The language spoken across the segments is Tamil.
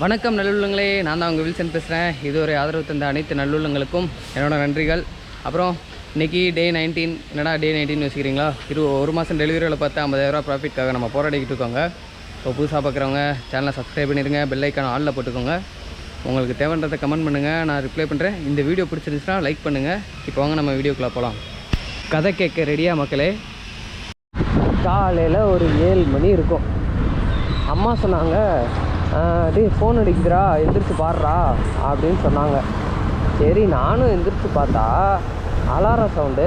வணக்கம் நல்லுள்ளங்களே, நான் தான் உங்கள் வில்சன் பேசுகிறேன். இது ஒரு ஆதரவு தந்த அனைத்து நல்லுள்ளங்களுக்கும் என்னோட நன்றிகள். அப்புறம் இன்றைக்கி டே 19. என்னடா டே 19 வச்சுக்கிறீங்களா? ஒரு மாதம் டெலிவரியில் பார்த்து 50,000 ப்ராஃபிட்காக நம்ம போராடிக்கிட்டு இருக்கோங்க. இப்போ புதுசாக பார்க்குறவங்க சேனலை சப்ஸ்கிரைப் பண்ணிடுங்க, பெல் ஐக்கான் ஆலில் போட்டுக்கோங்க. உங்களுக்கு தேவைன்றதை கமெண்ட் பண்ணுங்கள், நான் ரிப்ளை பண்ணுறேன். இந்த வீடியோ பிடிச்சிருந்துச்சுன்னா லைக் பண்ணுங்கள். இப்போ வாங்க நம்ம வீடியோக்குள்ளே போகலாம். கதை கேட்க ரெடியாக மக்களே? காலையில் ஒரு 7 மணி இருக்கும். அம்மா சொன்னாங்க, டே ஃபோன் அடிக்குதுரா, எந்திரிச்சு பாடுறா அப்படின்னு சொன்னாங்க. சரி நானும் எந்திரிச்சு பார்த்தா அலாரம் சவுண்டு.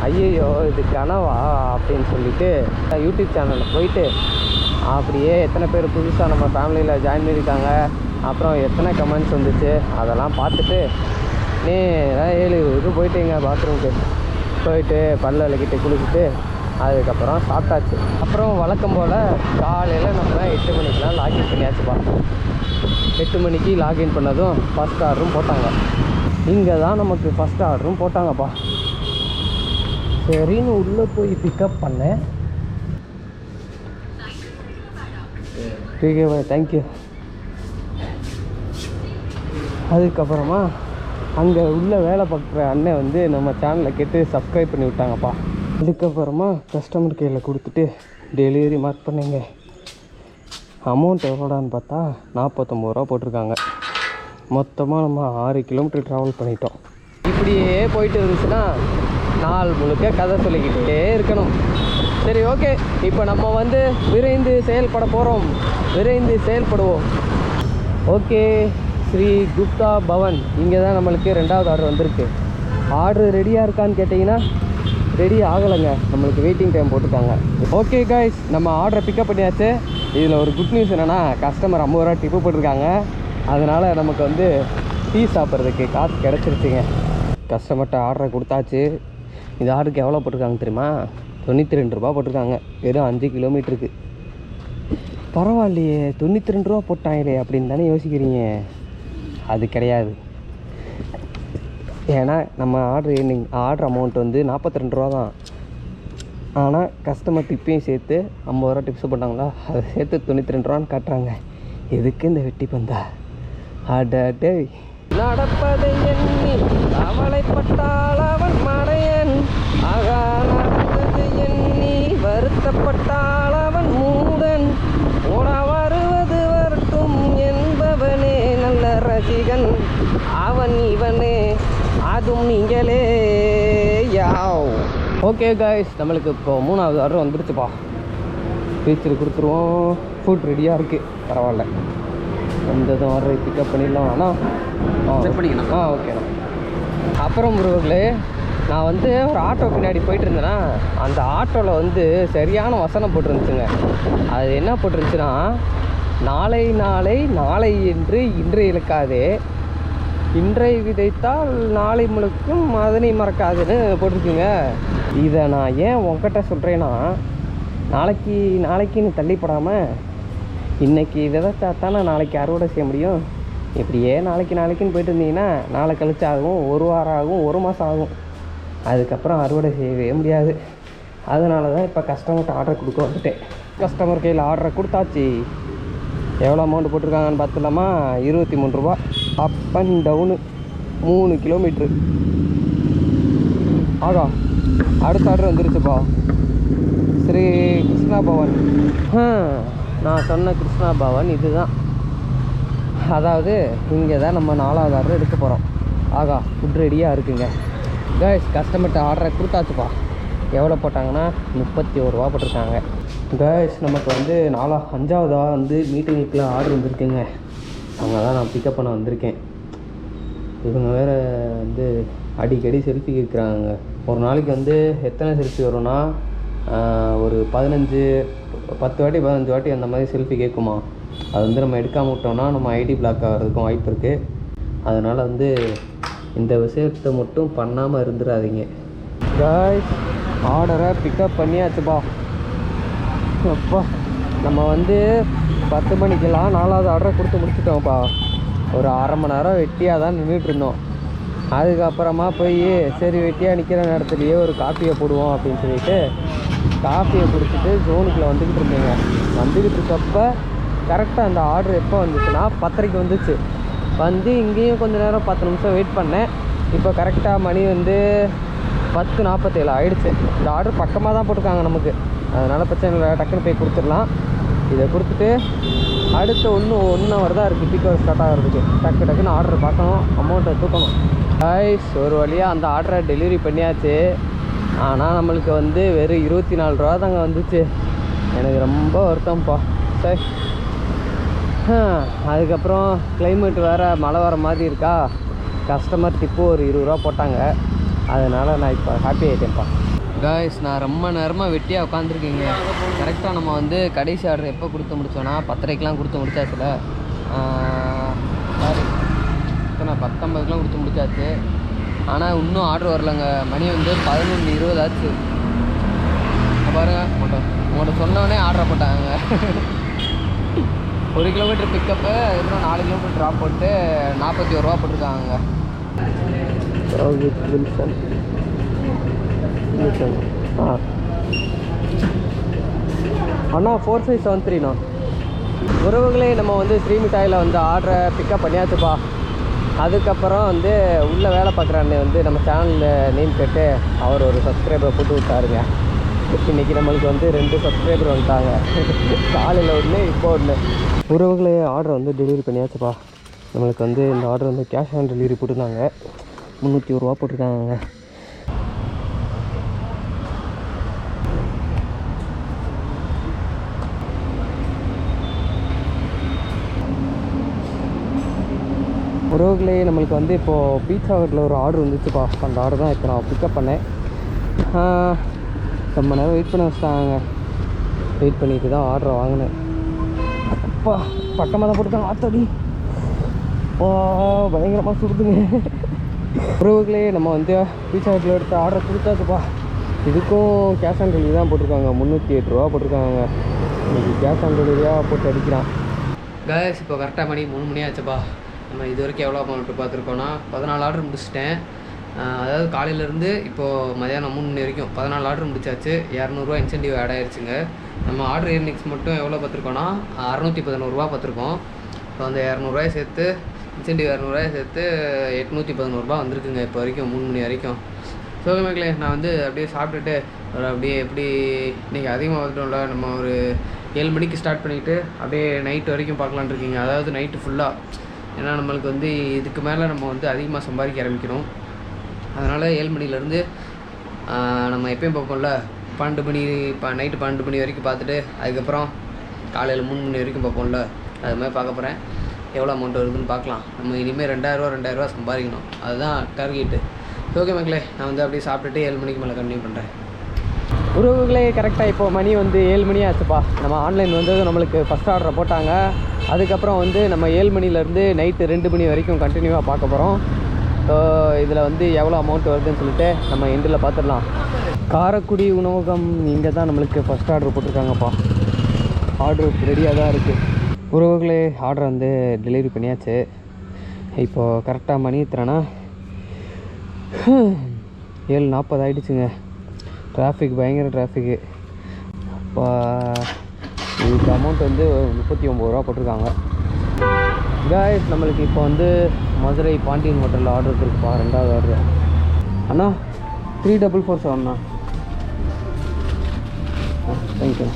ஐயோ இது கனவா அப்படின்னு சொல்லிட்டு யூடியூப் சேனலில் போயிட்டு அப்படியே எத்தனை பேர் புதுசாக நம்ம ஃபேமிலியில் ஜாயின் பண்ணியிருக்காங்க, அப்புறம் எத்தனை கமெண்ட்ஸ் வந்துச்சு அதெல்லாம் பார்த்துட்டு நேராக 7 போயிட்டேங்க. பாத்ரூமுக்கு போயிட்டு பல்ல விளக்கிட்டு குளிச்சுட்டு அதுக்கப்புறம் சாப்பிட்டாச்சு. அப்புறம் வழக்கம் போல் காலையில் நம்ம 8 மணிக்கெலாம் லாகின் பண்ணியாச்சுப்பா. 8 மணிக்கு லாகின் பண்ணதும் ஃபஸ்ட் ஆர்டரும் போட்டாங்க. இங்கே தான் நமக்கு ஃபஸ்ட் ஆர்டரும் போட்டாங்கப்பா. சரின்னு உள்ளே போய் பிக்கப் பண்ணேன். தேங்க்யூ. அதுக்கப்புறமா அங்கே உள்ள வேலை பார்க்குற அண்ணன் வந்து நம்ம சேனலை கேட்டு சப்ஸ்கிரைப் பண்ணி விட்டாங்கப்பா. அதுக்கப்புறமா கஸ்டமர் கையில் கொடுத்துட்டு டெலிவரி மார்க் பண்ணிங்க. அமௌண்ட் எவ்வளோடான்னு பார்த்தா 49 ரூபா போட்டிருக்காங்க. மொத்தமாக நம்ம 6 கிலோமீட்டர் ட்ராவல் பண்ணிட்டோம். இப்படியே போயிட்டு இருந்துச்சுன்னா நாள் முழுக்க கதை சொல்லிக்கிட்டே இருக்கணும். சரி ஓகே, இப்போ நம்ம வந்து விரைந்து செயல்பட போகிறோம். விரைந்து செயல்படுவோம். ஓகே, ஸ்ரீ குப்தா பவன் இங்கே தான் நம்மளுக்கு 2வது ஆர்டர் வந்திருக்கு. ஆர்டர் ரெடியாக இருக்கான்னு கேட்டிங்கன்னா ரெடி ஆகலைங்க, நம்மளுக்கு வெயிட்டிங் டைம் போட்டுருக்காங்க. ஓகே காய்ஸ், நம்ம ஆர்டரை பிக்கப் பண்ணியாச்சு. இதில் ஒரு குட் நியூஸ் என்னென்னா, கஸ்டமர் 50 ரூபா டிப்பு போட்டிருக்காங்க. அதனால் நமக்கு வந்து டீ சாப்பிட்றதுக்கு காசு கிடச்சிருச்சுங்க. கஸ்டமர்கிட்ட ஆர்டரை கொடுத்தாச்சு. இந்த ஆர்டருக்கு எவ்வளோ போட்டிருக்காங்க தெரியுமா? 92 ரூபா போட்டிருக்காங்க. வெறும் 5 கிலோமீட்டருக்கு. பரவாயில்லையே, 92 ரூபா போட்டாங்களே அப்படின்னு தானே யோசிக்கிறீங்க. அது கிடையாது. ஏன்னா நம்ம ஆர்டர் அமௌண்ட் வந்து 42 ரூபா தான். ஆனால் கஸ்டமர் டிப்பையும் சேர்த்து 50 ரூபா டிப்ஸ் போட்டாங்களா, அதை சேர்த்து 92 ரூபான்னு காட்டுறாங்க. எதுக்கு இந்த வெட்டி பந்தா? அடடே, நடப்பதை எண்ணி அவளைப்பட்டால் அவன் மடையன், ஆகா நடந்தது எண்ணி வருத்தப்பட்டால் அவன் மூடன், ஓடா வருவது வரட்டும் என்பவனே நல்ல ரசிகன், அவன் இவனே அதுவும் நீங்களே யாவ். ஓகே காய்ஸ், நம்மளுக்கு இப்போ 3வது ஆர்டர் வந்துடுச்சுப்பா. பீச்சில் கொடுத்துருவோம். ஃபுட் ரெடியாக இருக்குது. பரவாயில்ல, வந்ததும் ஆர்டரை பிக்கப் பண்ணிடலாம். ஆனால் ஓகேண்ணா. அப்புறம் முருகர்களே, நான் வந்து ஒரு ஆட்டோ பின்னாடி போயிட்டு இருந்தேன்னா, அந்த ஆட்டோவில் வந்து சரியான வசனம் போட்டிருந்துச்சுங்க. அது என்ன போட்டிருந்துச்சுன்னா, நாளை நாளை நாளை என்று இன்று இழுக்காதே, இன்றை விதைத்தால் நாளை முழுக்கும் அதனை மறக்காதுன்னு போட்டிருக்குங்க. இதை நான் ஏன் உங்ககிட்ட சொல்கிறேன்னா, நாளைக்குன்னு தள்ளிப்படாமல் இன்றைக்கி விதைச்சா தானே நாளைக்கு அறுவடை செய்ய முடியும். இப்படியே நாளைக்குன்னு போயிட்டு இருந்தீங்கன்னா நாளை கழிச்சு ஆகும், 1 வாரம் ஆகும், 1 மாதம் ஆகும். அதுக்கப்புறம் அறுவடை செய்யவே முடியாது. அதனால தான் இப்போ கஸ்டமர்கிட்ட ஆர்டர் கொடுக்க வந்துட்டேன். கஸ்டமர் கையில் ஆர்டரை கொடுத்தாச்சு. எவ்வளோ அமௌண்ட் போட்டிருக்காங்கன்னு பார்த்துலாமா? 23 ரூபா. Up and down 3 kilometre. ஆகா, அடுத்த ஆர்டர் வந்துருச்சுப்பா. ஸ்ரீ கிருஷ்ணா பவன். நான் சொன்ன கிருஷ்ணா பவன் இதுதான். அதாவது இங்கே தான் நம்ம 4வது ஆர்டர் எடுக்க போகிறோம். ஆகா, ஃபுட் ரெடியாக இருக்குங்க. கைஸ், கஸ்டமர்கிட்ட ஆர்டரை கொடுத்தாச்சுப்பா. எவ்வளோ போட்டாங்கன்னா 31 ரூபா போட்டிருக்காங்க. கைஸ், நமக்கு வந்து 5வதாக வந்து மீட்டிங்குக்குள்ள ஆர்டர் வந்துருக்குங்க. அவங்க தான் நான் பிக்கப் பண்ண வந்திருக்கேன். இவங்க வேறு வந்து அடிக்கடி செல்ஃபி கேட்குறாங்க. ஒரு நாளைக்கு வந்து எத்தனை செல்ஃபி வரும்னா, ஒரு 10 வாட்டி அந்த மாதிரி செல்ஃபி கேட்குமா. அது வந்து நம்ம எடுக்காமல் விட்டோம்னா நம்ம ஐடி பிளாக் ஆகிறதுக்கும் வாய்ப்பு இருக்குது. அதனால் வந்து இந்த விஷயத்தை மட்டும் பண்ணாமல் இருந்துடாதீங்க. காய்ஸ், ஆர்டரை பிக்கப் பண்ணியாச்சுப்பா. அப்பா, நம்ம வந்து 10 மணிக்கெல்லாம் 4வது ஆர்டரை கொடுத்து முடிச்சுட்டோம்ப்பா. ஒரு அரை மணி நேரம் வெட்டியாக தான் நின்றுட்டுருந்தோம். அதுக்கப்புறமா போய் சரி வெட்டியாக நிற்கிற நேரத்துலையே ஒரு காஃபியை போடுவோம் அப்படின்னு சொல்லிட்டு காஃபியை குடிச்சிட்டு ஜோனுக்குள்ளே வந்துக்கிட்டு இருந்தேங்க. வந்துக்கிட்டு இருக்கப்போ கரெக்டாக அந்த ஆர்டர் எப்போ வந்துச்சுன்னா 10:30 வந்துச்சு. வந்து இங்கேயும் கொஞ்சம் நேரம் 10 நிமிஷம் வெயிட் பண்ணேன். இப்போ கரெக்டாக மணி வந்து 10:47 ஆகிடுச்சு. இந்த ஆர்டர் பக்கமாக தான் போட்டிருக்காங்க நமக்கு, அதனால் பிரச்சனை இல்லை, டக்குன்னு போய் கொடுத்துடலாம். இதை கொடுத்துட்டு அடுத்த 1 ஹவர் தான் இருக்குது பீக் ஹவர் ஸ்டார்ட் ஆகிறதுக்கு. டக்குன்னு ஆர்டர் பார்க்கணும், அமௌண்ட்டை தூக்கணும். ஒரு வழியாக அந்த ஆர்டரை டெலிவரி பண்ணியாச்சு. ஆனால் நம்மளுக்கு வந்து வெறும் 24 ரூபா தாங்க வந்துச்சு. எனக்கு ரொம்ப வருத்தம்ப்பா. சரி, அதுக்கப்புறம் கிளைமேட் வேறு மழை வர மாதிரி இருக்கா. கஸ்டமர் டிப்பு ஒரு 20 ரூபா போட்டாங்க. அதனால் நான் இப்போ ஹாப்பி ஆகிட்டேன்ப்பா. காய்ஸ், நான் ரொம்ப நேரமாக வெட்டியாக உட்காந்துருக்கீங்க. கரெக்டாக நம்ம வந்து கடைசி ஆர்டர் எப்போ கொடுத்து முடித்தோன்னா 10:30 கொடுத்து முடிச்சாச்சுல. சாரி, நான் 19 கொடுத்து முடிச்சாச்சு. ஆனால் இன்னும் ஆர்டர் வரலைங்க. மணி வந்து 11:20 ஆச்சு. பாருங்கள், உங்கள்கிட்ட சொன்னோடனே ஆர்டரை போட்டாங்க. 1 கிலோமீட்டர் பிக்கப்பு, இன்னும் 4 கிலோமீட்டர் ட்ராப் போட்டு 41 ரூபா போட்டிருக்காங்க. அண்ணா 4573ண்ணா. உறவுகளே, நம்ம வந்து ஸ்ரீமிட்டாயில் வந்து ஆர்டரை பிக்கப் பண்ணியாச்சுப்பா. அதுக்கப்புறம் வந்து உள்ளே வேலை பார்க்குற அண்ணன் வந்து நம்ம சேனலில் நேம் கேட்டு அவர் ஒரு சப்ஸ்கிரைபரை போட்டு விட்டாருங்க. இன்றைக்கி நம்மளுக்கு வந்து 2 சப்ஸ்கிரைபர் வந்துட்டாங்க. காலையில் ஒன்று, இப்போ ஒன்று. உறவுகளே, ஆர்டர் வந்து டெலிவரி பண்ணியாச்சுப்பா. நம்மளுக்கு வந்து இந்த ஆர்டர் வந்து கேஷ் ஆன் டெலிவரி போட்டிருந்தாங்க. 301 ரூபா போட்டிருக்காங்க. உறவுகளே, நம்மளுக்கு வந்து இப்போது பீட்சா ஹட்டில் ஒரு ஆர்டர் வந்துச்சுப்பா. அந்த ஆர்டர் தான் இப்போ நான் பிக்கப் பண்ணேன். ரொம்ப நேரம் வெயிட் பண்ண வச்சுட்டாங்க. வெயிட் பண்ணிட்டு தான் ஆர்டரை வாங்கினேன். அப்பா, பக்கமாக தான் போட்டுருக்காங்க. ஆத்தடி பயங்கரமாக சுடுதுங்க. உறவுகளே, நம்ம வந்து பீட்சா ஹட்டில் எடுத்த ஆர்டரை கொடுத்தாச்சுப்பா. இதுக்கும் கேஷ் ஆன் டெலிவரி தான் போட்டிருக்காங்க. 308 ரூபா போட்டிருக்காங்க. இன்றைக்கி கேஷ் ஆன் டெலிவரியாக போட்டு அடிக்கிறான். காய்ஸ், இப்போ கரெக்டாக மணி 3 மணி ஆச்சுப்பா. நம்ம இது வரைக்கும் எவ்வளோ அமௌண்ட்டு பார்த்துருக்கோன்னா 14 ஆர்டர் முடிச்சிட்டேன். அதாவது காலையிலேருந்து இப்போது மதியானம் 3 மணி வரைக்கும் 14 ஆர்டர் முடிச்சாச்சு. 200 ரூபா இன்சென்டிவ் ஆட் ஆகிடுச்சுங்க. நம்ம ஆர்டர் ஏர்னிங்ஸ் மட்டும் எவ்வளோ பார்த்துருக்கோன்னா 611 ரூபா பார்த்துருக்கோம். இப்போ அந்த 200 ரூபாயை சேர்த்து இன்சென்டிவ் 200 ரூபாயை சேர்த்து 811 ரூபா வந்திருக்குங்க இப்போ வரைக்கும் 3 மணி வரைக்கும். ஸோ மக்களே, நான் வந்து அப்படியே சாப்பிட்டுட்டு அப்படியே எப்படி இன்றைக்கி அதிகமாக வந்துட்டோம்ல, நம்ம ஒரு 7 மணிக்கு ஸ்டார்ட் பண்ணிவிட்டு அப்படியே நைட்டு வரைக்கும் பார்க்கலான்னு இருக்கீங்க. அதாவது நைட்டு ஃபுல்லாக. ஏன்னா நம்மளுக்கு வந்து இதுக்கு மேலே நம்ம வந்து அதிகமாக சம்பாதிக்க ஆரம்பிக்கணும். அதனால் 7 மணிலேருந்து நம்ம எப்பயும் பார்ப்போம்ல 12 மணி, நைட்டு 12 மணி வரைக்கும் பார்த்துட்டு அதுக்கப்புறம் காலையில் 3 மணி வரைக்கும் பார்ப்போம்ல, அது மாதிரி பார்க்க போகிறேன். எவ்வளோ அமௌண்ட் வருதுன்னு பார்க்கலாம். நம்ம இனிமேல் 2000 ரூபா சம்பாதிக்கணும், அதுதான் டார்கெட்டு. ஓகே மக்களே, நான் வந்து அப்படியே சாப்பிட்டுட்டு 7 மணிக்கு மேலே கண்டினியூ பண்ணுறேன். உறவுகளே, கரெக்டாக இப்போ மணி வந்து 7 மணி ஆச்சுப்பா. நம்ம ஆன்லைன் வந்து நம்மளுக்கு ஃபஸ்ட் ஆர்டரை போட்டாங்க. அதுக்கப்புறம் வந்து நம்ம 7 மணிலேருந்து நைட்டு 2 மணி வரைக்கும் கண்டினியூவாக பார்க்க போகிறோம். ஸோ இதில் வந்து எவ்வளோ அமௌண்ட் வருதுன்னு சொல்லிட்டு நம்ம எண்டில் பார்த்துடலாம். காரைக்குடி உணவகம் இங்கே தான் நம்மளுக்கு ஃபஸ்ட் ஆர்டர் போட்டிருக்காங்கப்பா. ஆர்டர் ரெடியாக தான் இருக்குது. உறவுகளே, ஆர்டர் வந்து டெலிவரி பண்ணியாச்சு. இப்போது கரெக்டாக மணி எத்தனைனா 7:40 ஆகிடுச்சுங்க. டிராஃபிக், பயங்கர டிராஃபிக்கு. இப்போ இதுக்கு அமௌண்ட் வந்து 39 ரூபா போட்டிருக்காங்க. காய்ஸ், நம்மளுக்கு இப்போ வந்து மதுரை பாண்டியன் ஹோட்டலில் ஆர்டர் இருக்குப்பா. 2வது ஆர்டர் அண்ணா 3447 தேங்க்யூ.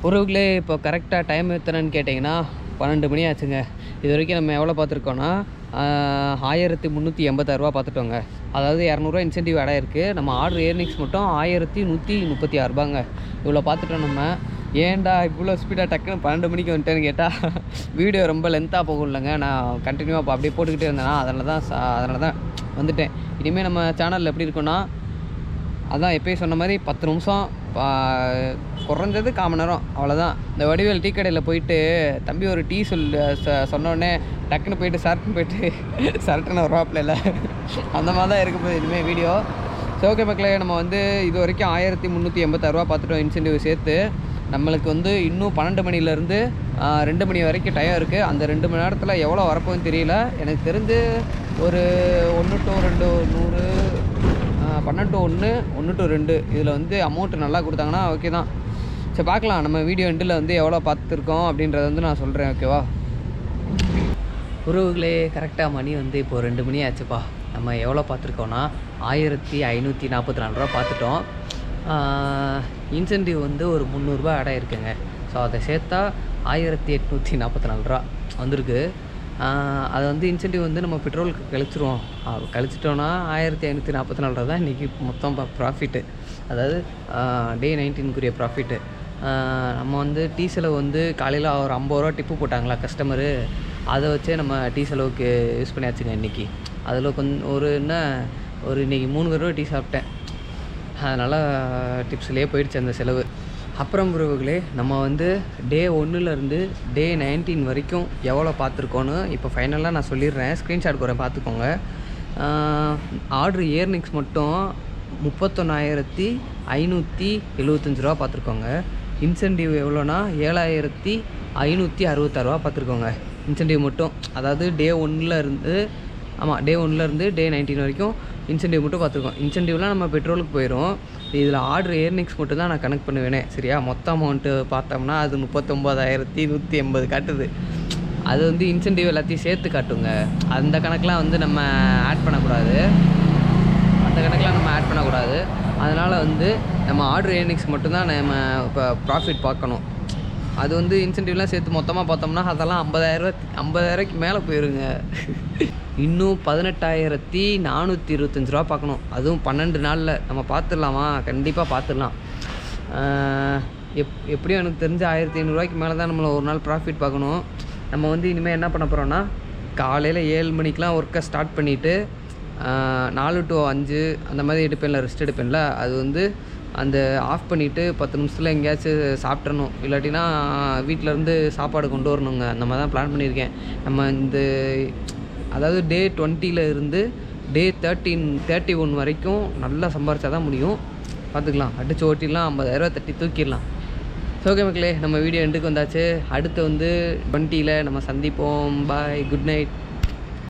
உறவுகளே, இப்போ கரெக்டாக டைம் எத்தனைன்னு கேட்டிங்கன்னா 12 மணி ஆச்சுங்க. இது வரைக்கும் நம்ம எவ்வளோ பார்த்துருக்கோன்னா 1386 ரூபா பார்த்துட்டோங்க. அதாவது 200 ரூபா இன்சென்டிவ் ஆட் ஆகிருக்கு. நம்ம ஆர்டர் ஏர்னிங்ஸ் மட்டும் 1136 ரூபாங்க. இவ்வளோ பார்த்துட்டோம் நம்ம. ஏன்டா இவ்வளோ ஸ்பீடாக டக்குன்னு 12 மணிக்கு வந்துட்டேன்னு கேட்டால் வீடியோ ரொம்ப லென்த்தாக போகும் இல்லைங்க. நான் கண்டினியூவாக இப்போ அப்படியே போட்டுக்கிட்டே இருந்தேன்னா அதனால தான் வந்துட்டேன். இனிமேல் நம்ம சேனலில் எப்படி இருக்குன்னா, அதான் எப்பயும் சொன்ன மாதிரி 10 நிமிஷம், குறைஞ்சது 1/4 மணி நேரம், அவ்வளோதான். இந்த வடிவேல் டீ கடையில் போயிட்டு தம்பி ஒரு டீ சொன்னோடனே டக்குன்னு போயிட்டு சரட்டுன்னு வருவாப்பில் இல்லை, அந்த மாதிரி தான் இருக்கும்போது இனிமேல் வீடியோ. ஸோ ஓகே மக்களே, நம்ம வந்து இது வரைக்கும் 1386 ரூபா பார்த்துட்டோம் இன்சென்டிவ் சேர்த்து. நம்மளுக்கு வந்து இன்னும் 12 மணிலேருந்து 2 மணி வரைக்கும் டைம் இருக்குது. அந்த 2 மணி நேரத்தில் எவ்வளோ வரப்போகுதுன்னு தெரியல. எனக்கு தெரிஞ்சு ஒரு 1 to 2 100, 12 to 1, 1 to 2 இதில் வந்து அமௌண்ட்டு நல்லா கொடுத்தாங்கன்னா ஓகே தான். சரி பார்க்கலாம், நம்ம வீடியோ எண்டில் வந்து எவ்வளோ பார்த்துருக்கோம் அப்படின்றத வந்து நான் சொல்கிறேன். ஓகேவா உறவுகளே? கரெக்டாக மணி வந்து இப்போது 2 மணி ஆச்சுப்பா. நம்ம எவ்வளோ பார்த்துருக்கோன்னா 1544 ரூபா பார்த்துட்டோம். இன்சென்டிவ் வந்து ஒரு 300 ரூபா ஆட் ஆகிருக்குங்க. ஸோ அதை சேர்த்தா 1844 ரூபா வந்திருக்கு. அதை வந்து இன்சென்டிவ் வந்து நம்ம பெட்ரோலுக்கு கழிச்சிருவோம். கழிச்சிட்டோன்னா 1544 ரூபா தான் இன்றைக்கி மொத்தம் ப்ராஃபிட்டு. அதாவது டே 19க்குரிய ப்ராஃபிட்டு. நம்ம வந்து டீ செலவு வந்து காலையில் ஒரு 50 ரூபா டிப்பு போட்டாங்களா கஸ்டமரு, அதை வச்சே நம்ம டீ செலவுக்கு யூஸ் பண்ணியாச்சுங்க இன்றைக்கி. அதில் கொஞ்சம் இன்றைக்கி 3 தடவை டீ சாப்பிட்டேன். அதனால் டிப்ஸ்லேயே போயிடுச்சு அந்த செலவு. அப்புறம் உறவுகளே, நம்ம வந்து டே 1லேருந்து டே 19 வரைக்கும் எவ்வளோ பார்த்துருக்கோன்னு இப்போ ஃபைனலாக நான் சொல்லிடுறேன். ஸ்க்ரீன்ஷாட் போகிறேன், பார்த்துக்கோங்க. ஆர்ட்ரு இயர்னிங்ஸ் மட்டும் 31,575 ரூபா பார்த்துருக்கோங்க. இன்சென்டிவ் எவ்வளோனா 7,566 ரூபா பார்த்துருக்கோங்க இன்சென்டிவ் மட்டும். அதாவது டே 1லேருந்து டே 19 வரைக்கும் இன்சென்டிவ் மட்டும் பார்த்துருக்கோம். இன்சென்டிவ்லாம் நம்ம பெட்ரோலுக்கு போயிடும். இதில் ஆர்டர் ஏர்னிங்ஸ் மட்டும் தான் நான் கனெக்ட் பண்ணுவேனே, சரியா? மொத்த அமௌண்ட்டு பார்த்தோம்னா அது 39,180 காட்டுது. அது வந்து இன்சென்டிவ் எல்லாத்தையும் சேர்த்து காட்டுங்க. அந்த கணக்கெலாம் வந்து நம்ம ஆட் பண்ணக்கூடாது. அதனால் வந்து நம்ம ஆர்டர் ஏர்னிங்ஸ் மட்டும்தான் நம்ம இப்போ ப்ராஃபிட் பார்க்கணும். அது வந்து இன்சென்டிவ்லாம் சேர்த்து மொத்தமாக பார்த்தோம்னா அதெல்லாம் 50,000 மேலே போயிருங்க. இன்னும் 18,425 ரூபா பார்க்கணும். அதுவும் 12 நாளில் நம்ம பார்த்துடலாமா? கண்டிப்பாக பார்த்துடலாம். எப்படியும் எனக்கு தெரிஞ்ச 1,500 மேலே தான் நம்மளை ஒரு நாள் ப்ராஃபிட் பார்க்கணும். நம்ம வந்து இனிமேல் என்ன பண்ண போகிறோன்னா, காலையில் 7 மணிக்கெலாம் ஒர்க்கை ஸ்டார்ட் பண்ணிவிட்டு 4 to 5 அந்த மாதிரி ரெஸ்ட் எடுப்பேன்ல, அது வந்து அந்த ஆஃப் பண்ணிவிட்டு 10 நிமிஷத்தில் எங்கேயாச்சும் சாப்பிட்றணும். இல்லாட்டினா வீட்டிலேருந்து சாப்பாடு கொண்டு வரணுங்க. அந்த மாதிரி தான் பிளான் பண்ணியிருக்கேன். நம்ம அதாவது டே 20ல் இருந்து டே 31 வரைக்கும் நல்லா சம்பாரிச்சா தான் முடியும். பார்த்துக்கலாம், அடிச்சு ஓட்டிடலாம், 50,000 தட்டி தூக்கிடலாம். ஸோ ஓகே மக்களே, நம்ம வீடியோ எண்டுக்கு வந்தாச்சு. அடுத்து வந்து 20ல் நம்ம சந்திப்போம். பாய், குட் நைட்.